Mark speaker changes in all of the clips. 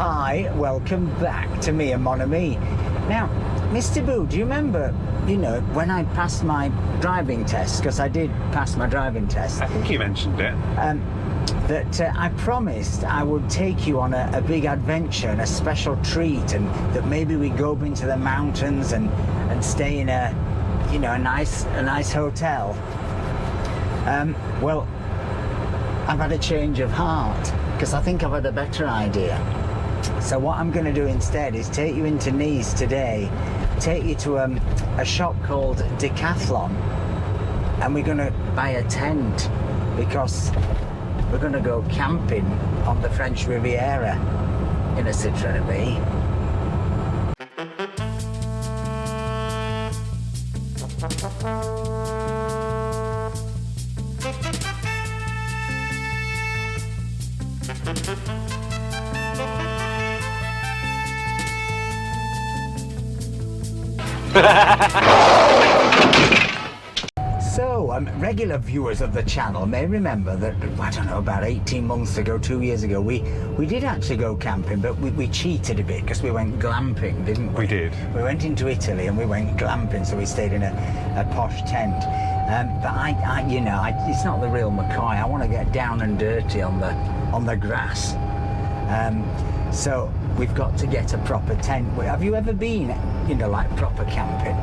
Speaker 1: Hi, welcome back to me and Mon Ami. Now, Mr. Boo, do you remember, you know, when I passed my driving test, because I did pass my driving test.
Speaker 2: I think you mentioned it.
Speaker 1: That I promised I would take you on a big adventure and a special treat, and that maybe we go up into the mountains and stay in a nice hotel. Well, I've had a change of heart because I think I've had a better idea. So what I'm going to do instead is take you into Nice today, take you to a shop called Decathlon, and we're going to buy a tent because we're going to go camping on the French Riviera in a Citroen B. So, regular viewers of the channel may remember that, I don't know, about 18 months ago, 2 years ago, we did actually go camping, but we cheated a bit because we went glamping, didn't we?
Speaker 2: We did.
Speaker 1: We went into Italy and we went glamping, so we stayed in a posh tent. But it's not the real McCoy. I want to get down and dirty on the grass. So we've got to get a proper tent. Have you ever been, like proper camping?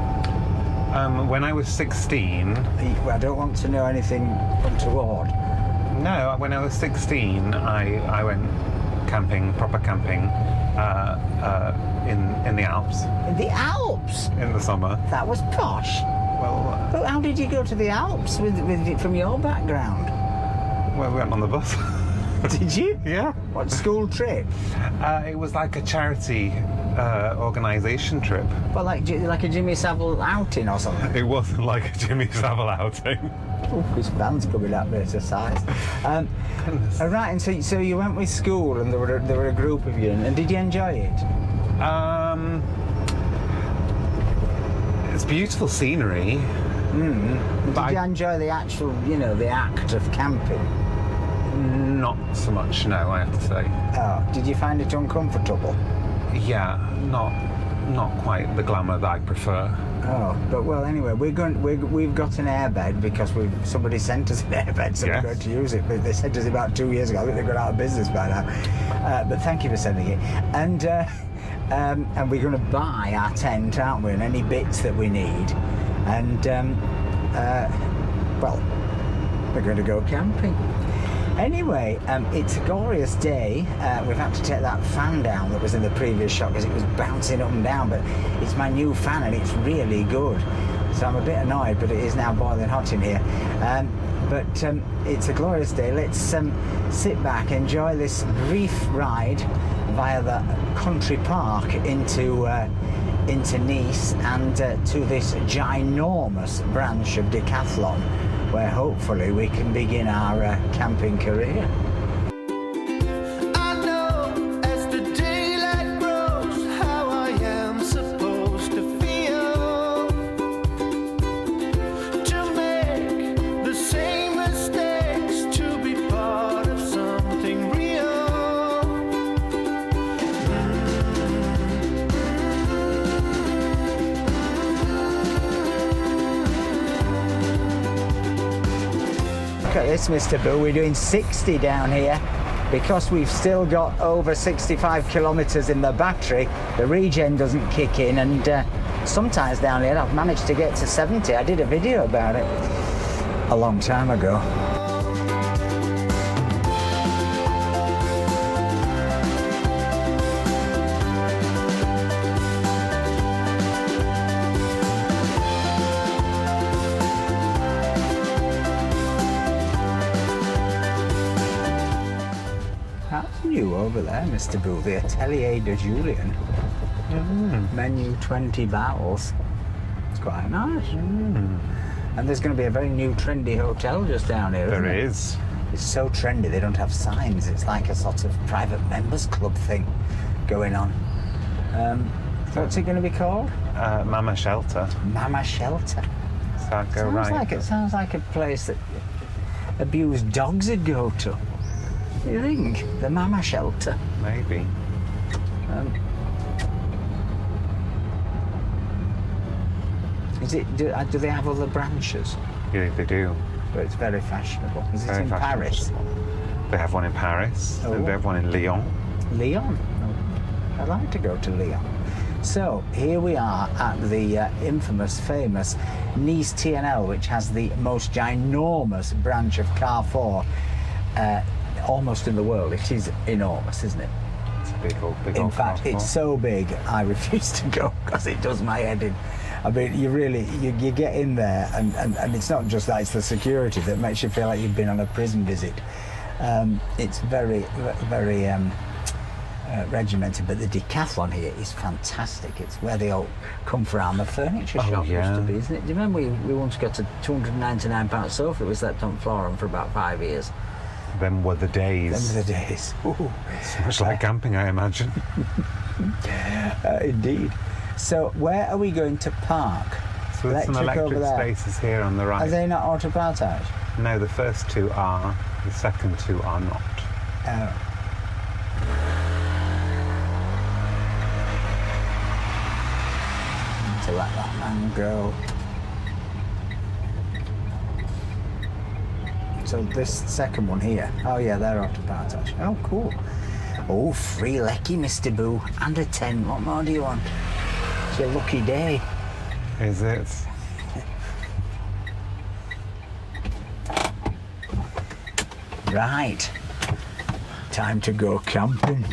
Speaker 2: When I was 16...
Speaker 1: I don't want to know anything untoward.
Speaker 2: No, when I was 16, I went camping, proper camping, in the Alps.
Speaker 1: In the Alps?
Speaker 2: In the summer.
Speaker 1: That was posh.
Speaker 2: Well...
Speaker 1: But how did you go to the Alps from your background?
Speaker 2: Well, we went on the bus.
Speaker 1: Did you?
Speaker 2: Yeah.
Speaker 1: What, school trip?
Speaker 2: It was like a charity organisation trip.
Speaker 1: Well, like a Jimmy Savile outing or something?
Speaker 2: It wasn't like a Jimmy Savile outing.
Speaker 1: Oh, his van's coming that bit of size. Right, and so you went with school and there were a group of you, and did you enjoy it?
Speaker 2: It's beautiful scenery.
Speaker 1: Did you enjoy the actual, the act of camping?
Speaker 2: Not so much, no, I have to say.
Speaker 1: Oh, did you find it uncomfortable?
Speaker 2: Yeah, not quite the glamour that I prefer.
Speaker 1: Oh, but well, anyway, we've got an airbed because somebody sent us an airbed, so
Speaker 2: Yes.
Speaker 1: we're going to use it. But they sent us about 2 years ago. I think they've gone out of business by now. But thank you for sending it. And we're going to buy our tent, aren't we? And any bits that we need. And well, we're going to go camping. Anyway, it's a glorious day. We've had to take that fan down that was in the previous shot because it was bouncing up and down, but it's my new fan and it's really good. So I'm a bit annoyed, but it is now boiling hot in here. But it's a glorious day. Let's sit back, enjoy this brief ride via the country park into Nice and to this ginormous branch of Decathlon, where hopefully we can begin our camping career.
Speaker 3: I know as the daylight grows how I am supposed to feel, to make the same mistakes, to be part of something real.
Speaker 1: Look at this, Mr. Boo, we're doing 60 down here because we've still got over 65 kilometres in the battery. The regen doesn't kick in, and sometimes down here I've managed to get to 70. I did a video about it a long time ago. That's new over there, Mr. Boo, the Atelier de Julien. Menu 20 barrels. It's quite nice. And there's going to be a very new trendy hotel just down here, isn't
Speaker 2: There
Speaker 1: it?
Speaker 2: is.
Speaker 1: It's so trendy, they don't have signs. It's like a sort of private members club thing going on. So what's it going to be called?
Speaker 2: Mama Shelter.
Speaker 1: Mama Shelter.
Speaker 2: So I'd go right.
Speaker 1: It sounds like a place that abused dogs would go to. You think? The Mama Shelter.
Speaker 2: Maybe.
Speaker 1: Is it? Do they have other branches?
Speaker 2: Yeah, they do.
Speaker 1: But it's very fashionable. Is it
Speaker 2: Very
Speaker 1: in Paris?
Speaker 2: fashionable. They have one in Paris,
Speaker 1: Oh.
Speaker 2: and they have one in Lyon.
Speaker 1: Lyon. I'd like to go to Lyon. So here we are at the infamous, famous Nice TNL, which has the most ginormous branch of Carrefour almost in the world. It is enormous, isn't it?
Speaker 2: It's a big old
Speaker 1: In fact,
Speaker 2: Carrefour.
Speaker 1: it's so big, I refuse to go because it does my head in. I mean, you get in there, and it's not just that; it's the security that makes you feel like you've been on a prison visit. It's very regimented, but the Decathlon here is fantastic. It's where they all come from. The furniture shop used to be, isn't it? Do you remember we once got a £299 sofa that was slept on floor for about 5 years?
Speaker 2: Them were the days.
Speaker 1: Them were the days. Ooh.
Speaker 2: It's much like camping, I imagine.
Speaker 1: Indeed. So where are we going to park?
Speaker 2: So there's some electric spaces here on the right.
Speaker 1: Are they not autopartage?
Speaker 2: No, the first two are. The second two are not.
Speaker 1: Oh. To let that man go. So this second one here, oh yeah, they're autopartage. Oh, cool. Oh, free lecky, Mr. Boo, and a 10. What more do you want? It's your lucky day.
Speaker 2: Is it?
Speaker 1: Right. Time to go camping.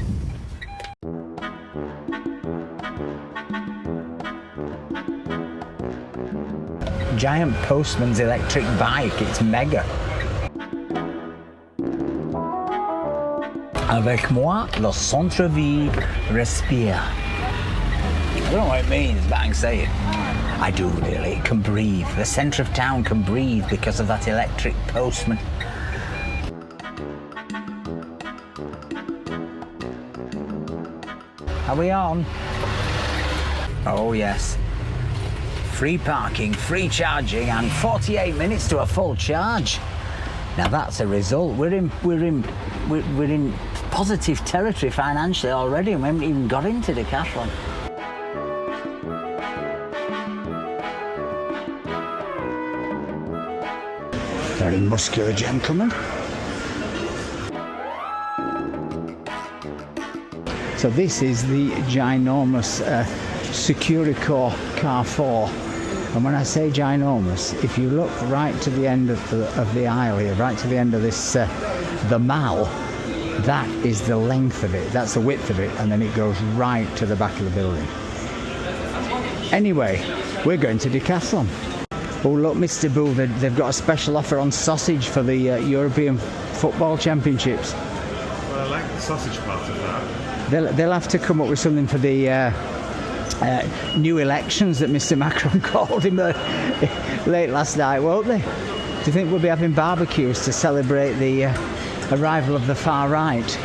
Speaker 1: Giant Postman's electric bike, it's mega. Avec moi, le centre-ville respire. I don't know what it means, but I can say it. I do really, it can breathe. The centre of town can breathe because of that electric postman. Are we on? Oh yes. Free parking, free charging, and 48 minutes to a full charge. Now that's a result. We're in positive territory financially already, and we haven't even got into Decathlon. Very muscular gentleman. So this is the ginormous Securicor Carrefour. And when I say ginormous, if you look right to the end of the aisle here, right to the end of this, the mall, that is the length of it, that's the width of it, and then it goes right to the back of the building. Anyway, we're going to Decathlon. Oh look, Mr. Boo, they've got a special offer on sausage for the European Football Championships.
Speaker 2: Well, I like the sausage part of that.
Speaker 1: They'll have to come up with something for the new elections that Mr. Macron called him late last night, won't they? Do you think we'll be having barbecues to celebrate the arrival of the far right?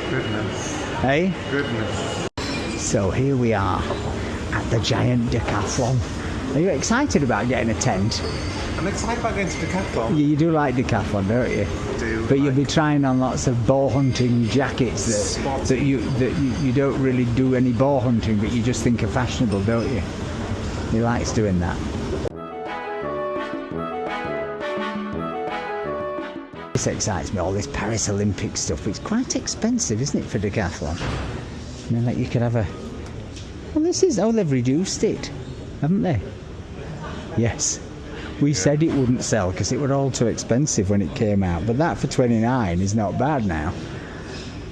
Speaker 2: Goodness.
Speaker 1: Hey?
Speaker 2: Goodness.
Speaker 1: So here we are at the giant Decathlon. Are you excited about getting a tent?
Speaker 2: I'm excited about going to Decathlon.
Speaker 1: You do like Decathlon, don't you?
Speaker 2: I do.
Speaker 1: But you'll be trying on lots of boar hunting jackets that you don't really do any boar hunting, but you just think are fashionable, don't you? He likes doing that. This excites me, all this Paris Olympic stuff. It's quite expensive, isn't it, for Decathlon? I mean, like you could have a... Well, this is... Oh, they've reduced it, haven't they? Yes. We said it wouldn't sell because it was all too expensive when it came out, but that for 29 is not bad now.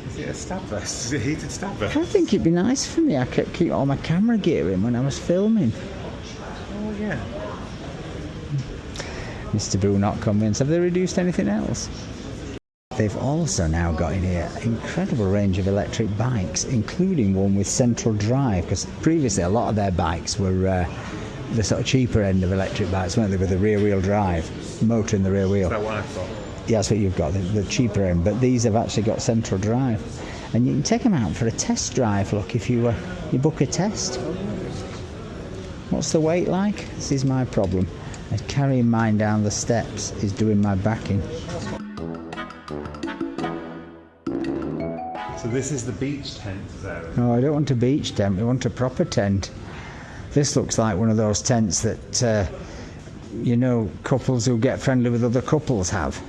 Speaker 2: Is it a stab vest? Is it a heated stab vest?
Speaker 1: I think it'd be nice for me. I could keep all my camera gear in when I was filming.
Speaker 2: Oh yeah.
Speaker 1: Mr. Boo not convinced. Have they reduced anything else? They've also now got in here an incredible range of electric bikes, including one with central drive, because previously a lot of their bikes were the sort of cheaper end of electric bikes, weren't they, with the rear wheel drive, motor in the rear wheel.
Speaker 2: Is that what I've got?
Speaker 1: Yeah, that's what you've got, the cheaper end, but these have actually got central drive. And you can take them out for a test drive, look, if you book a test. What's the weight like? This is my problem. And carrying mine down the steps is doing my backing.
Speaker 2: So this is the beach tent zone.
Speaker 1: No, I don't want a beach tent. We want a proper tent. This looks like one of those tents that, you know, couples who get friendly with other couples have.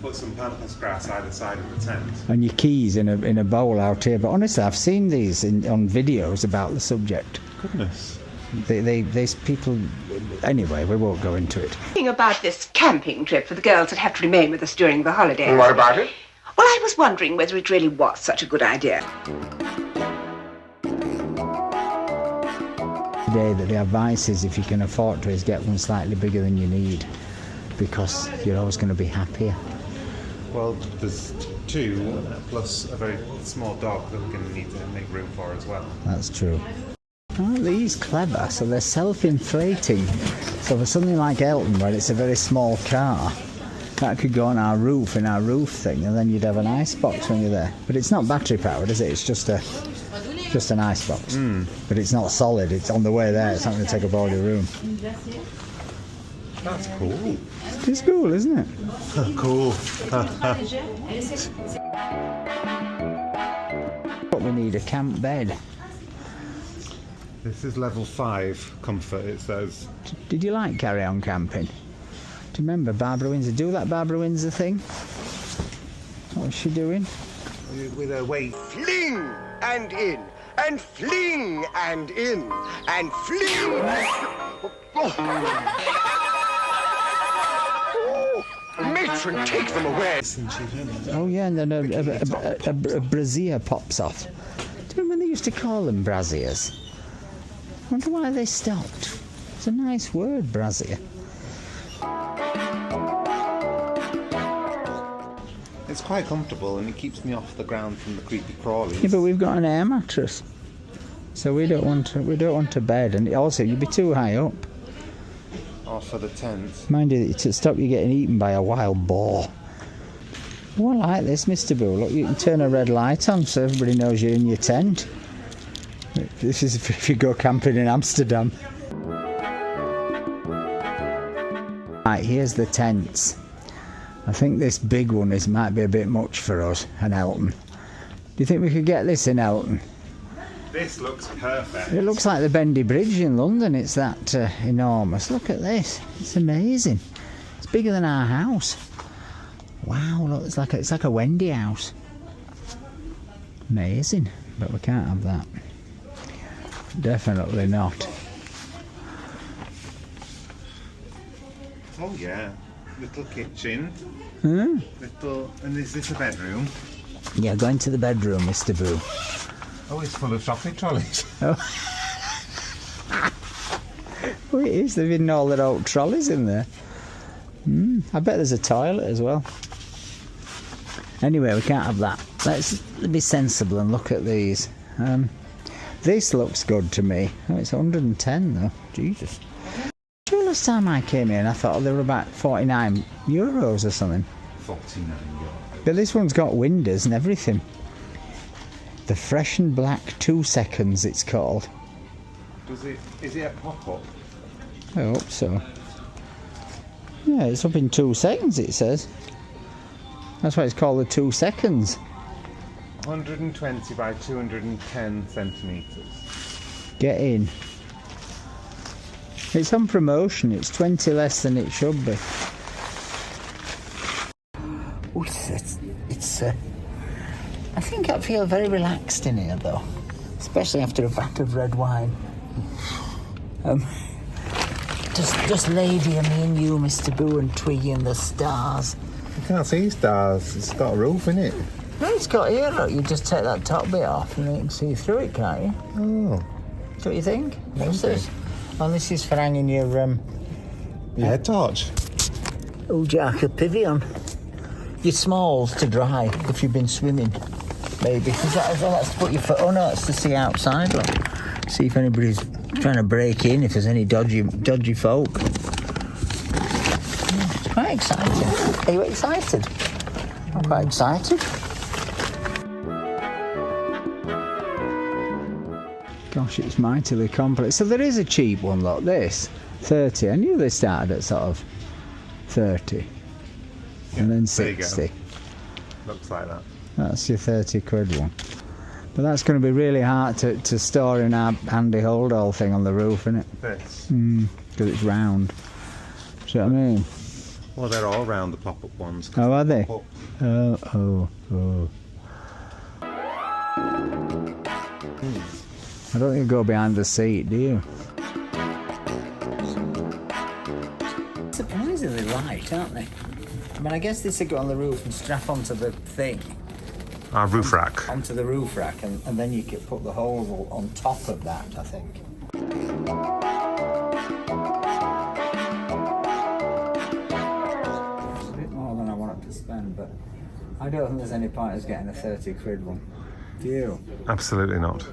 Speaker 2: Put some pampas grass either side of the tent.
Speaker 1: And your keys in a bowl out here. But honestly, I've seen these on videos about the subject.
Speaker 2: Goodness.
Speaker 1: These people... Anyway, we won't go into it.
Speaker 4: Thinking about this camping trip for the girls that have to remain with us during the holidays.
Speaker 5: What about it?
Speaker 4: Well, I was wondering whether it really was such a good idea.
Speaker 1: Today that the advice is, if you can afford to, is get one slightly bigger than you need, because you're always going to be happier.
Speaker 2: Well, there's two, plus a very small dog that we're going to need to make room for as well.
Speaker 1: That's true. Aren't these clever? So they're self-inflating. So for something like Elton, where it's a very small car, that could go on our roof, in our roof thing, and then you'd have an ice box when you're there. But it's not battery powered, is it? It's just an ice box. But it's not solid. It's on the way there. It's not going to take up all your room.
Speaker 2: That's cool.
Speaker 1: It's cool, isn't it?
Speaker 2: Cool.
Speaker 1: But we need a camp bed.
Speaker 2: This is level 5 comfort, it says.
Speaker 1: Did you like Carry On Camping? Do you remember Barbara Windsor? Do that Barbara Windsor thing? What was she doing?
Speaker 2: With her weight.
Speaker 5: Fling and in, and fling and in, and fling. Matron, take them away.
Speaker 1: Oh yeah, and then a brassiere pops off. Do you remember they used to call them brassiers? I wonder why they stopped. It's a nice word, brassiere.
Speaker 2: It's quite comfortable and it keeps me off the ground from the creepy crawlies.
Speaker 1: Yeah, but we've got an air mattress, so we don't want a bed, and also you'd be too high up.
Speaker 2: Or for the tent.
Speaker 1: Mind you, to stop you getting eaten by a wild boar. Oh, I like this, Mr. Boo. Look, you can turn a red light on so everybody knows you're in your tent. This is if you go camping in Amsterdam. Right, here's the tents. I think this big one might be a bit much for us and Elton. Do you think we could get this in Elton?
Speaker 2: This looks perfect.
Speaker 1: It looks like the Bendy Bridge in London. It's that enormous. Look at this. It's amazing. It's bigger than our house. Wow, look, it's like a Wendy house. Amazing, but we can't have that. Definitely not.
Speaker 2: Oh yeah, little kitchen.
Speaker 1: Hmm?
Speaker 2: And is this a bedroom?
Speaker 1: Yeah, go into the bedroom, Mr. Boo.
Speaker 2: Oh, it's full of shopping trolleys.
Speaker 1: Oh. Oh, it is. They've hidden all their old trolleys in there. I bet there's a toilet as well. Anyway, we can't have that. Let's be sensible and look at these. This looks good to me. Oh, it's 110 though. Jesus. Sure, last time I came in, I thought they were about €49 or something.
Speaker 2: 49 euros.
Speaker 1: But this one's got windows and everything. The Fresh and Black 2 Seconds, it's called.
Speaker 2: Is it a pop-up?
Speaker 1: I hope so. Yeah, it's up in 2 seconds, it says. That's why it's called the 2 Seconds.
Speaker 2: 120 by 210 centimetres.
Speaker 1: Get in. It's on promotion. It's 20 less than it should be. Oh, it's I think I feel very relaxed in here, though, especially after a vat of red wine. Just lady and me and you, Mr. Boo, and Twiggy and the stars.
Speaker 2: You can't see stars. It's got a roof, innit?
Speaker 1: No, it's got here. Look, you just take that top bit off, and you can see through it, can't you?
Speaker 2: Oh.
Speaker 1: Is what you think? What's this? Oh, this is for hanging your
Speaker 2: head torch.
Speaker 1: Oh, Jack, a pavilion. Your smalls to dry if you've been swimming, maybe. That's to put your foot. Oh no, that's to see outside. Look, see if anybody's trying to break in. If there's any dodgy folk. It's quite exciting. Are you excited? I'm quite excited. Gosh, it's mightily complex. So there is a cheap one, look, this 30. I knew they started at sort of 30. And then 60.
Speaker 2: Looks like that.
Speaker 1: That's your 30 quid one. But that's going to be really hard to store in our handy hold all thing on the roof, isn't it?
Speaker 2: This.
Speaker 1: Because it's round. See what I mean?
Speaker 2: Well, they're all round, the pop-up ones.
Speaker 1: Oh, are they?
Speaker 2: Pop-up.
Speaker 1: Oh. I don't think you go behind the seat, do you? Surprisingly light, aren't they? I mean, I guess this would go on the roof and strap onto the thing.
Speaker 2: Our roof rack.
Speaker 1: Onto the roof rack, and then you could put the hole on top of that, I think. It's a bit more than I wanted to spend, but I don't think there's any point in us getting a 30 quid one. Do you?
Speaker 2: Absolutely not.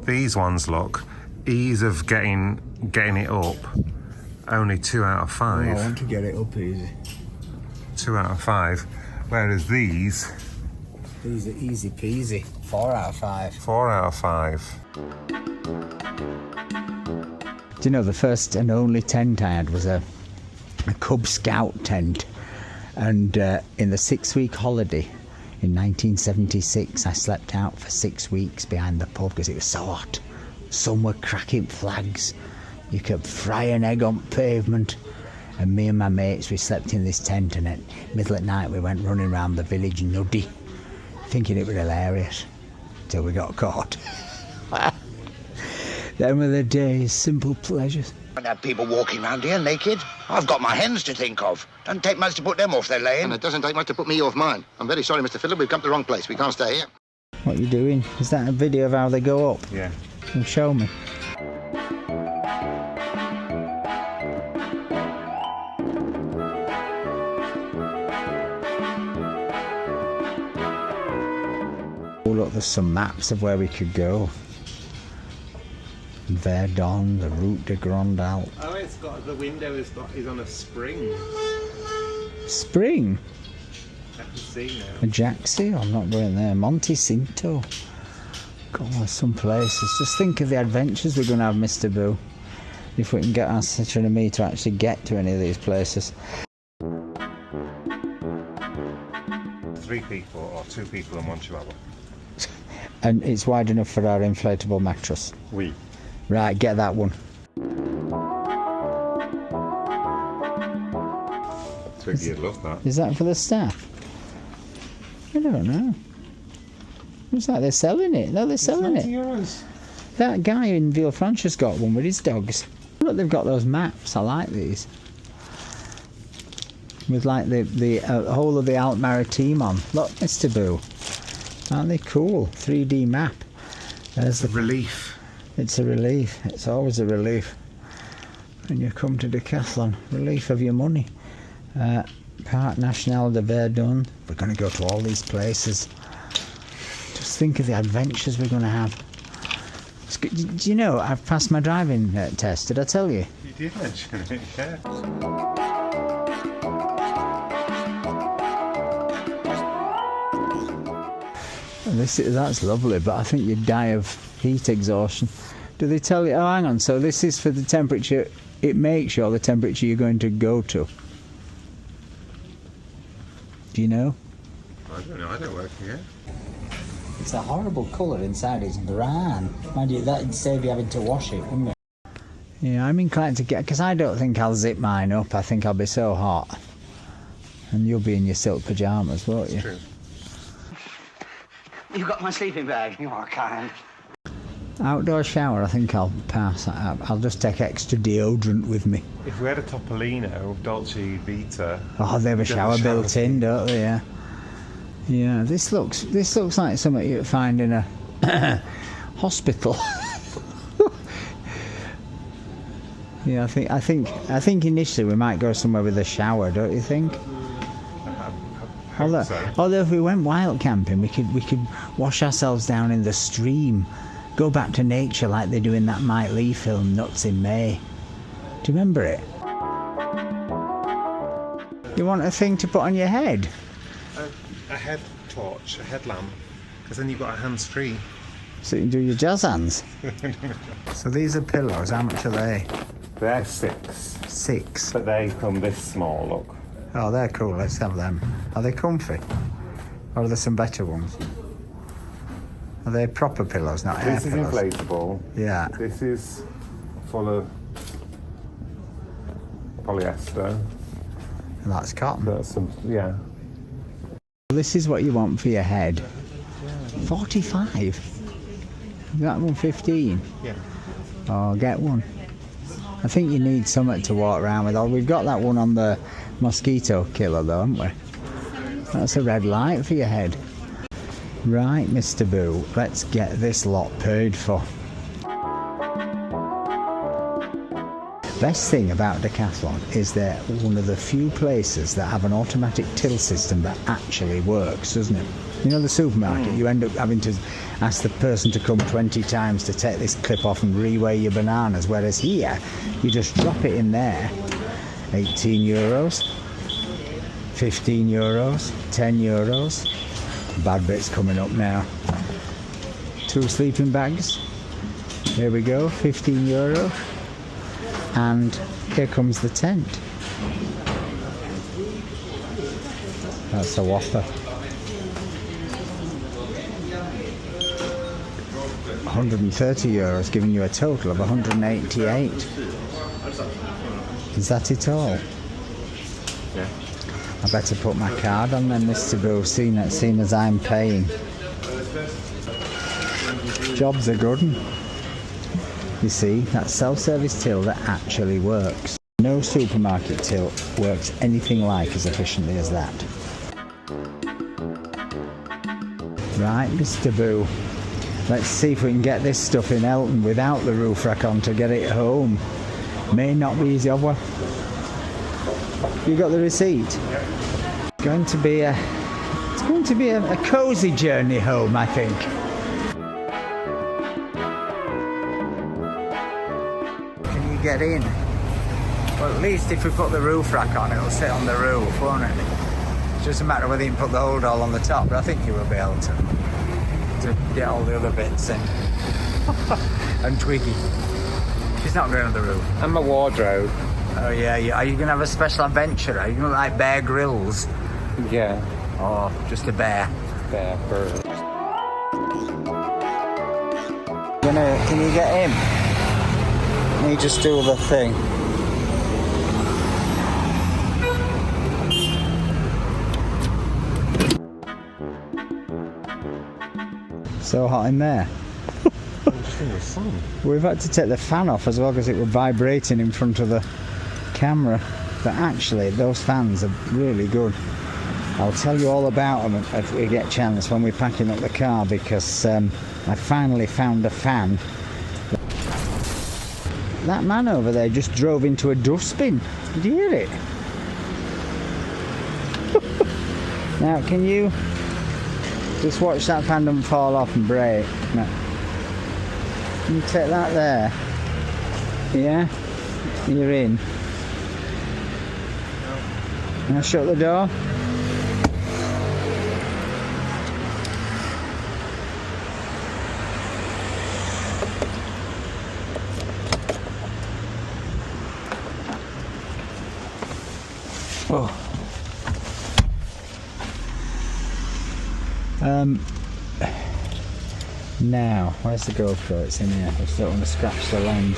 Speaker 2: These ones, look, ease of getting it up, only 2 out of 5.
Speaker 1: I want to get it up easy.
Speaker 2: 2 out of 5. Whereas these
Speaker 1: are easy peasy. 4 out of 5.
Speaker 2: 4 out of 5.
Speaker 1: Do you know the first and only tent I had was a Cub Scout tent, and in the 6-week holiday in 1976 I slept out for 6 weeks behind the pub because it was so hot. Some were cracking flags. You could fry an egg on pavement. And me and my mates, we slept in this tent, and at middle at night we went running around the village nuddy, thinking it was hilarious, till we got caught. Them were the days, simple pleasures.
Speaker 5: Don't have people walking round here naked. I've got my hens to think of. Don't take much to put them off their laying.
Speaker 6: And it doesn't take much to put me off mine. I'm very sorry, Mr. Phillip, we've come to the wrong place. We can't stay here.
Speaker 1: What are you doing? Is that a video of how they go up?
Speaker 2: Yeah.
Speaker 1: Can you show me? Oh look, there's some maps of where we could go. Verdun, the Route de Grande Alpes.
Speaker 2: Oh, it's got the window is on a spring.
Speaker 1: Spring?
Speaker 2: I can see now.
Speaker 1: Ajaxi? I'm not going there. Monte Cinto. God, there's some places. Just think of the adventures we're going to have, Mr. Boo. If we can get our Citroen and me to actually get to any of these places.
Speaker 2: 3 people or 2 people and 1 chihuahua.
Speaker 1: And it's wide enough for our inflatable mattress.
Speaker 2: Oui.
Speaker 1: Right, get that one.
Speaker 2: I think you'd love that.
Speaker 1: Is that for the staff? I don't know. Looks like they're selling it. No, they're selling it.
Speaker 2: €90.
Speaker 1: That guy in Villefranche's got one with his dogs. Look, they've got those maps. I like these. With like the whole of the Alpes Maritime on. Look, Mr. Boo. Aren't they cool? 3D map. There's the
Speaker 2: Relief.
Speaker 1: It's a relief. It's always a relief when you come to Decathlon. Relief of your money. Parc National de Verdun. We're going to go to all these places. Just think of the adventures we're going to have. Do you know, I've passed my driving test. Did I tell you?
Speaker 2: You did mention it, yeah.
Speaker 1: That's lovely, but I think you'd die of heat exhaustion. Do they tell you? Oh, hang on. So this is for the temperature. It makes sure the temperature you're going to go to. Do you know?
Speaker 2: I don't know. I don't work here.
Speaker 1: It's a horrible colour inside. It's brown. Mind you, that'd save you having to wash it, wouldn't it? Yeah, I'm inclined to get, because I don't think I'll zip mine up. I think I'll be so hot. And you'll be in your silk pyjamas, won't you?
Speaker 2: True.
Speaker 5: You got my sleeping bag. You are kind.
Speaker 1: Outdoor shower, I think I'll pass. I'll just take extra deodorant with me.
Speaker 2: If we had a Topolino, Dolce Vita.
Speaker 1: Oh, they have a shower built in, don't they? Yeah. Yeah. This looks like something you'd find in a hospital. Yeah, I think initially we might go somewhere with a shower, don't you think? Although if we went wild camping, we could wash ourselves down in the stream, go back to nature like they do in that Mike Leigh film, Nuts in May. Do you remember it? You want a thing to put on your head?
Speaker 2: A head torch, a headlamp, because then you've got a hands-free.
Speaker 1: So you can do your jazz hands. So these are pillows. How much are they?
Speaker 2: They're 6.
Speaker 1: 6.
Speaker 2: But they come this small, look.
Speaker 1: Oh, they're cool. Let's have them. Are they comfy? Or are there some better ones? Are they proper pillows, not air
Speaker 2: This is
Speaker 1: pillows?
Speaker 2: inflatable.
Speaker 1: Yeah.
Speaker 2: This is full of polyester.
Speaker 1: And that's cotton.
Speaker 2: That's some, yeah.
Speaker 1: This is what you want for your head. 45. You got one 15.
Speaker 2: Yeah.
Speaker 1: Oh, get one. I think you need something to walk around with. Oh, we've got that one on the mosquito killer though, haven't we? That's a red light for your head. Right, Mr. Boo, let's get this lot paid for. Best thing about Decathlon is they're one of the few places that have an automatic till system that actually works, doesn't it? You know, the supermarket, you end up having to ask the person to come 20 times to take this clip off and reweigh your bananas, whereas here, you just drop it in there. 18 euros, 15 euros, 10 euros. Bad bit's coming up now. 2 sleeping bags. Here we go, 15 euro. And here comes the tent. That's a whopper. 130 euros, giving you a total of 188. Is that it all?
Speaker 2: Yeah.
Speaker 1: I better put my card on then, Mr. Boo, seeing as I'm paying. Job's a good one. You see, that's self-service till that actually works. No supermarket till works anything like as efficiently as that. Right, Mr. Boo. Let's see if we can get this stuff in Elton without the roof rack on to get it home. May not be easy. You got the receipt? It's going to be a cosy journey home, I think. Can you get in? Well, at least if we put the roof rack on, it'll sit on the roof, won't it? It's just a matter of whether you can put the hold all on the top, but I think you will be able to get all the other bits in. And Twiggy. She's not going on the roof.
Speaker 2: And my wardrobe.
Speaker 1: Oh yeah, yeah. Are you going to have a special adventure? Are you going to like Bear Grylls?
Speaker 2: Yeah.
Speaker 1: Or just a bear?
Speaker 2: Bear bird.
Speaker 1: Can you get in? Can you just do the thing? So hot in there. We've had to take the fan off as well because it was vibrating in front of the camera. But actually, those fans are really good. I'll tell you all about them if we get a chance when we're packing up the car, because I finally found a fan. That man over there just drove into a dustbin. Did you hear it? Now, can you just watch that fan don't fall off and break? No. Can you take that there? Yeah? You're in. Now shut the door. Oh. Now, where's the GoPro? It's in here. I just don't want to scratch the lens.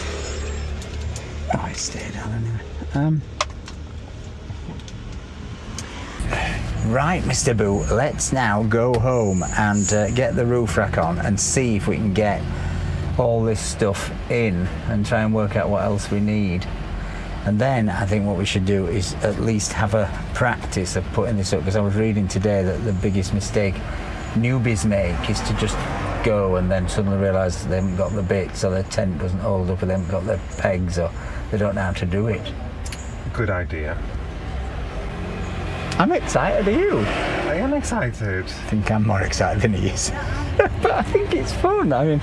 Speaker 1: Oh, it stayed on anyway. Right, Mr. Boo, let's now go home and get the roof rack on and see if we can get all this stuff in and try and work out what else we need. And then I think what we should do is at least have a practice of putting this up, because I was reading today that the biggest mistake newbies make is to just go and then suddenly realise they haven't got the bits, or their tent doesn't hold up, or they haven't got their pegs, or they don't know how to do it.
Speaker 2: Good idea.
Speaker 1: I'm excited, are you?
Speaker 2: I am excited.
Speaker 1: I think I'm more excited than he is. But I think it's fun. I mean,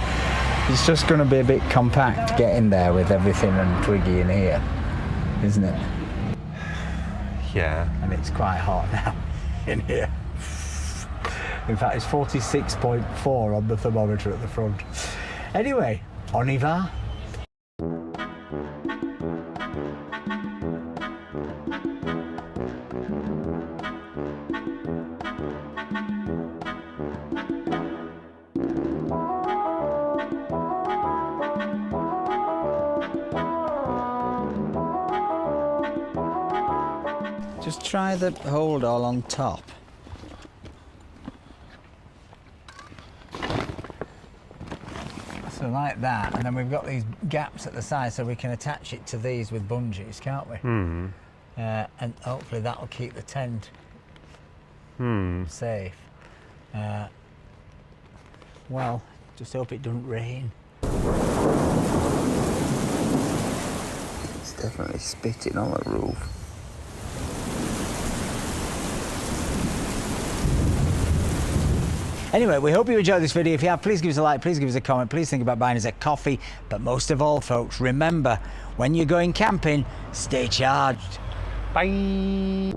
Speaker 1: it's just going to be a bit compact getting there with everything and Twiggy in here, isn't it?
Speaker 2: Yeah.
Speaker 1: And it's quite hot now in here. In fact, it's 46.4 on the thermometer at the front. Anyway, on y va. just try the hold all on top. So like that, and then we've got these gaps at the side so we can attach it to these with bungees, can't we? And hopefully that'll keep the tent safe. Well, just hope it doesn't rain. It's definitely spitting on the roof. Anyway, we hope you enjoyed this video. If you have, please give us a like, please give us a comment, please think about buying us a coffee. But most of all, folks, remember, when you're going camping, stay charged. Bye.